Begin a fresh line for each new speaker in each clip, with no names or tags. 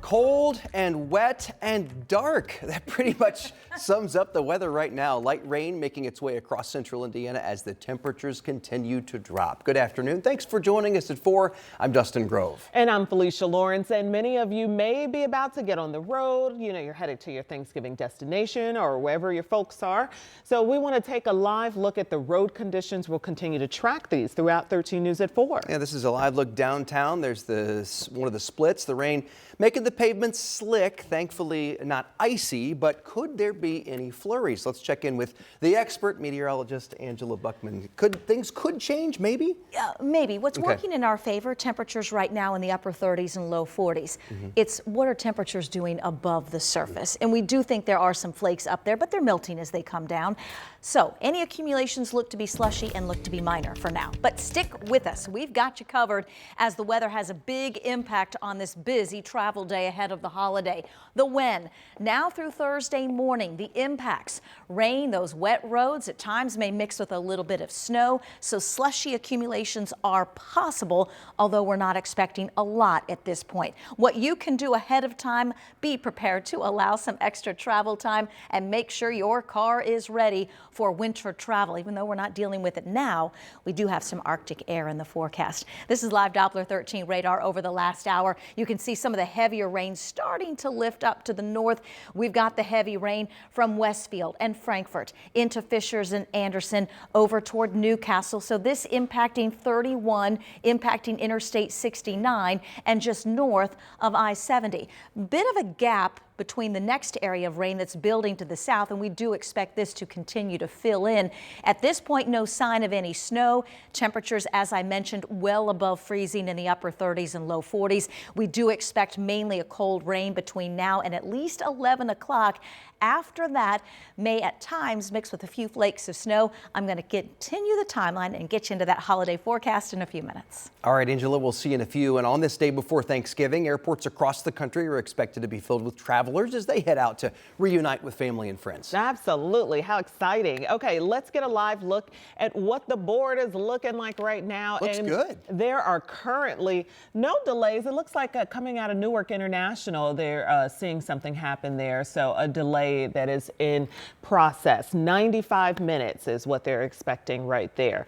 Cold and wet and dark. That pretty much sums up the weather right now. Light rain making its way across central Indiana as the temperatures continue to drop. Good afternoon. Thanks for joining us at 4. I'm Dustin Grove.
And I'm Felicia Lawrence. And many of you may be about to get on the road. You know, you're headed to your Thanksgiving destination or wherever your folks are. So we want to take a live look at the road conditions. We'll continue to track these throughout 13 News at 4.
Yeah, this is a live look downtown. There's one of the splits. The rain making the pavement slick, thankfully not icy, but could there be any flurries? Let's check in with the expert meteorologist, Angela Buckman. Things could change, maybe?
Maybe. What's working in our favor, temperatures right now in the upper 30s and low 40s. It's what are temperatures doing above the surface? And we do think there are some flakes up there, but they're melting as they come down. So any accumulations look to be slushy and look to be minor for now. But stick with us. We've got you covered as the weather has a big impact on this busy travel day ahead of the holiday. The when, now through Thursday morning, the impacts. Rain, those wet roads at times may mix with a little bit of snow, so slushy accumulations are possible, although we're not expecting a lot at this point. What you can do ahead of time, be prepared to allow some extra travel time and make sure your car is ready for winter travel. Even though we're not dealing with it now, we do have some Arctic air in the forecast. This is live Doppler 13 radar over the last hour. You can see some of the heavier rain starting to lift up to the north. We've got the heavy rain from Westfield and Frankfort into Fishers and Anderson over toward Newcastle. So this impacting 31, impacting Interstate 69 and just north of I-70. Bit of a gap between the next area of rain that's building to the south, and we do expect this to continue to fill in. At this point, no sign of any snow. Temperatures, as I mentioned, well above freezing in the upper 30s and low 40s. We do expect mainly a cold rain between now and at least 11 o'clock. After that, may at times mix with a few flakes of snow. I'm going to continue the timeline and get you into that holiday forecast in a few minutes.
All right, Angela, we'll see you in a few. And on this day before Thanksgiving, airports across the country are expected to be filled with travelers as they head out to reunite with family and friends.
Absolutely. How exciting. Okay, let's get a live look at what the board is looking like right now.
Looks good.
There are currently no delays. It looks like coming out of Newark International, they're seeing something happen there. So a delay that is in process. 95 minutes is what they're expecting right there.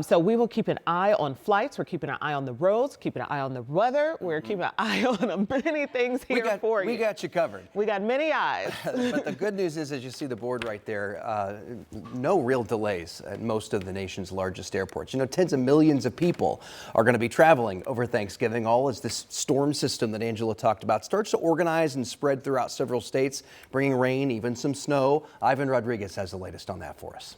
So we will keep an eye on flights. We're keeping an eye on the roads, keeping an eye on the weather. We're keeping an eye on many things here for you.
We got you covered.
We got many eyes.
But the good news is, as you see the board right there, no real delays at most of the nation's largest airports. You know, tens of millions of people are going to be traveling over Thanksgiving, all as this storm system that Angela talked about starts to organize and spread throughout several states, bringing rain, even some snow. Ivan Rodriguez has the latest on that for us.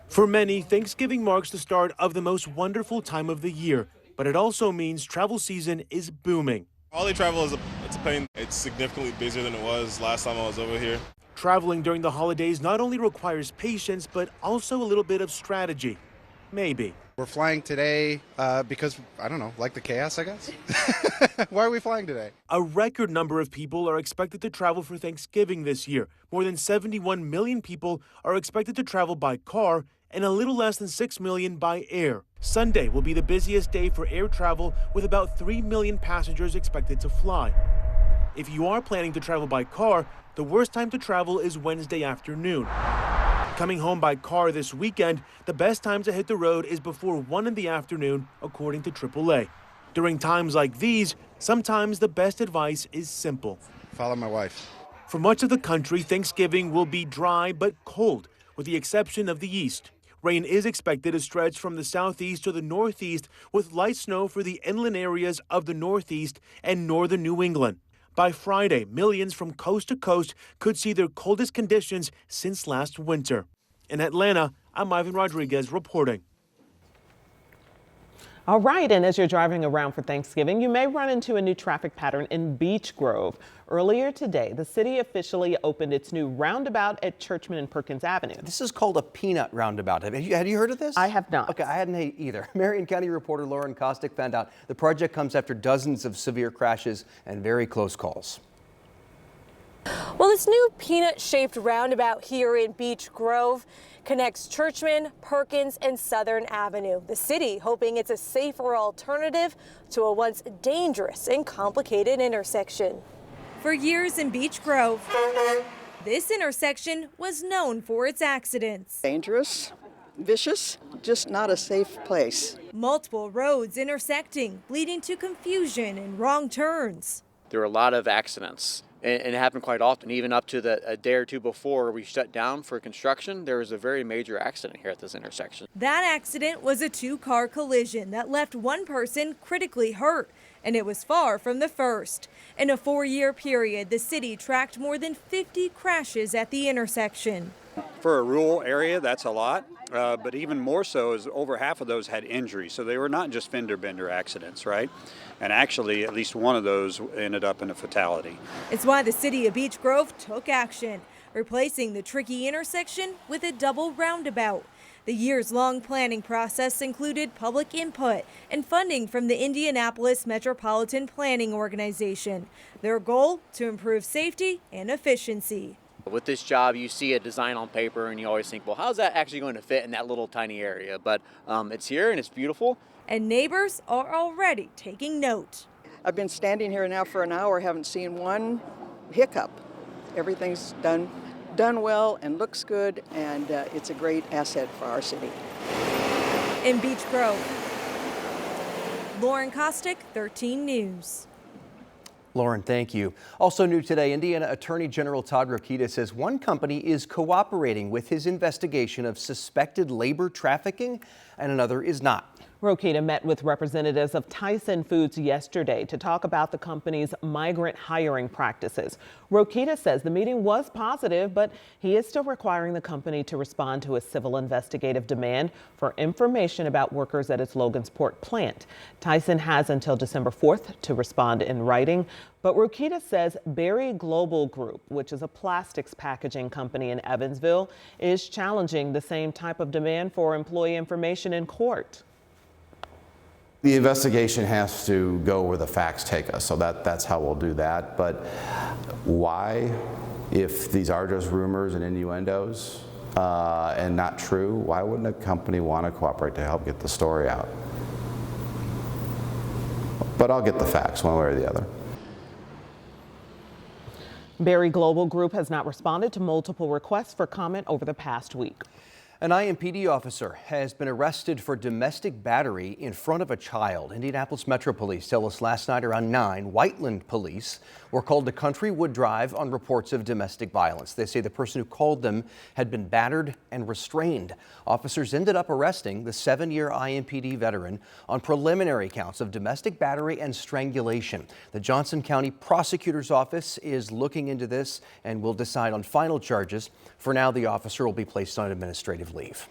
For many, Thanksgiving marks the start of the most wonderful time of the year, but it also means travel season is booming.
Holiday travel it's a pain. It's significantly busier than it was last time I was over here.
Traveling during the holidays not only requires patience, but also a little bit of strategy. Maybe.
We're flying today because, I don't know, like the chaos, I guess? Why are we flying today?
A record number of people are expected to travel for Thanksgiving this year. More than 71 million people are expected to travel by car and a little less than 6 million by air. Sunday will be the busiest day for air travel with about 3 million passengers expected to fly. If you are planning to travel by car, the worst time to travel is Wednesday afternoon. Coming home by car this weekend, the best time to hit the road is before 1 in the afternoon, according to AAA. During times like these, sometimes the best advice is simple.
Follow my wife.
For much of the country, Thanksgiving will be dry but cold, with the exception of the east. Rain is expected to stretch from the southeast to the northeast, with light snow for the inland areas of the northeast and northern New England. By Friday, millions from coast to coast could see their coldest conditions since last winter. In Atlanta, I'm Ivan Rodriguez reporting.
All right, and as you're driving around for Thanksgiving, you may run into a new traffic pattern in Beech Grove. Earlier today, the city officially opened its new roundabout at Churchman and Perkins Avenue.
This is called a peanut roundabout. Had you heard of this?
I have not.
Okay, I hadn't either. Marion County reporter Lauren Kostick found out the project comes after dozens of severe crashes and very close calls.
Well, this new peanut-shaped roundabout here in Beech Grove connects Churchman, Perkins, and Southern Avenue. The city hoping it's a safer alternative to a once dangerous and complicated intersection. For years in Beech Grove, this intersection was known for its accidents.
Dangerous, vicious, just not a safe place.
Multiple roads intersecting, leading to confusion and wrong turns.
There were a lot of accidents, and it happened quite often. Even up to a day or two before we shut down for construction, there was a very major accident here at this intersection.
That accident was a two-car collision that left one person critically hurt, and it was far from the first. In a 4-year period, the city tracked more than 50 crashes at the intersection.
For a rural area, that's a lot, but even more so is over half of those had injuries. So they were not just fender bender accidents, right? And actually, at least one of those ended up in a fatality.
It's why the city of Beech Grove took action, replacing the tricky intersection with a double roundabout. The years-long planning process included public input and funding from the Indianapolis Metropolitan Planning Organization. Their goal, to improve safety and efficiency.
With this job, you see a design on paper and you always think, well, how's that actually going to fit in that little tiny area? But it's here and it's beautiful.
And neighbors are already taking note.
I've been standing here now for an hour, haven't seen one hiccup. Everything's done well and looks good, and it's a great asset for our city.
In Beech Grove, Lauren Kostick, 13 News.
Lauren, thank you. Also new today, Indiana Attorney General Todd Rokita says one company is cooperating with his investigation of suspected labor trafficking and another is not.
Rokita met with representatives of Tyson Foods yesterday to talk about the company's migrant hiring practices. Rokita says the meeting was positive, but he is still requiring the company to respond to a civil investigative demand for information about workers at its Logansport plant. Tyson has until December 4th to respond in writing, but Rokita says Berry Global Group, which is a plastics packaging company in Evansville, is challenging the same type of demand for employee information in court.
The investigation has to go where the facts take us, so that's how we'll do that. But why, if these are just rumors and innuendos and not true, why wouldn't a company want to cooperate to help get the story out? But I'll get the facts one way or the other.
Berry Global Group has not responded to multiple requests for comment over the past week.
An IMPD officer has been arrested for domestic battery in front of a child. Indianapolis Metro Police tell us last night around 9, Whiteland police were called to Countrywood Drive on reports of domestic violence. They say the person who called them had been battered and restrained. Officers ended up arresting the 7-year IMPD veteran on preliminary counts of domestic battery and strangulation. The Johnson County Prosecutor's Office is looking into this and will decide on final charges. For now, the officer will be placed on administrative leave.